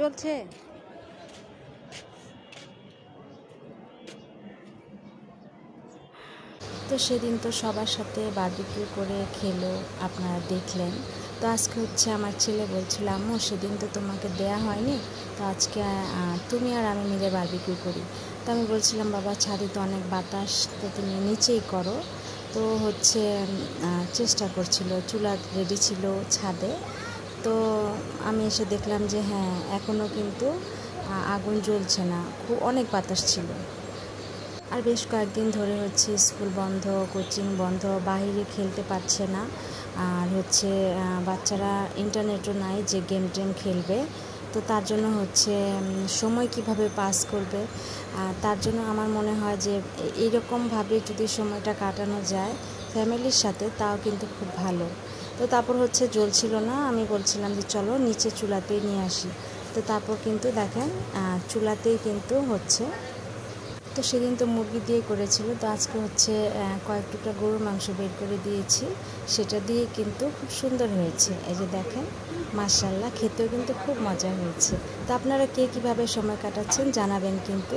জ্বলছে। তো সেদিন তো সবার সাথে বারবিকিউ করে খেলো, আপনারা দেখলেন। তো আজকে হচ্ছে আমার ছেলে বলছিল, আম্মু সেদিন তো তোমাকে দেয়া হয়নি, তো আজকে তুমি আর আমি মিলে বারবিকিউ করি। তো আমি বলছিলাম, বাবা ছাদে তো অনেক বাতাস, তো তুমি নিচেই করো। তো হচ্ছে চেষ্টা করছিল, চুলা রেডি ছিল ছাদে। তো আমি এসে দেখলাম যে হ্যাঁ, এখনও কিন্তু আগুন জ্বলছে না, খুব অনেক বাতাস ছিল। আর বেশ কয়েকদিন ধরে হচ্ছে স্কুল বন্ধ, কোচিং বন্ধ, বাইরে খেলতে পারছে না। আর হচ্ছে বাচ্চারা ইন্টারনেটও নাই যে গেম টেম খেলবে। তো তার জন্য হচ্ছে সময় কিভাবে পাস করবে, তার জন্য আমার মনে হয় যে এইরকমভাবে যদি সময়টা কাটানো যায় ফ্যামিলির সাথে, তাও কিন্তু খুব ভালো। তো তারপর হচ্ছে জ্বলছিল না, আমি বলছিলাম যে চলো নিচে চুলাতেই নিয়ে আসি। তো তারপর কিন্তু দেখেন চুলাতেই কিন্তু হচ্ছে। তো সেদিন তো মুরগি দিয়ে করেছিল, তো আজকে হচ্ছে কয়েক টুকরা গরুর মাংস বের করে দিয়েছি, সেটা দিয়ে কিন্তু খুব সুন্দর হয়েছে। এই যে দেখেন, মাশাআল্লাহ, খেতেও কিন্তু খুব মজা হয়েছে। তো আপনারা কে কীভাবে সময় কাটাচ্ছেন জানাবেন কিন্তু।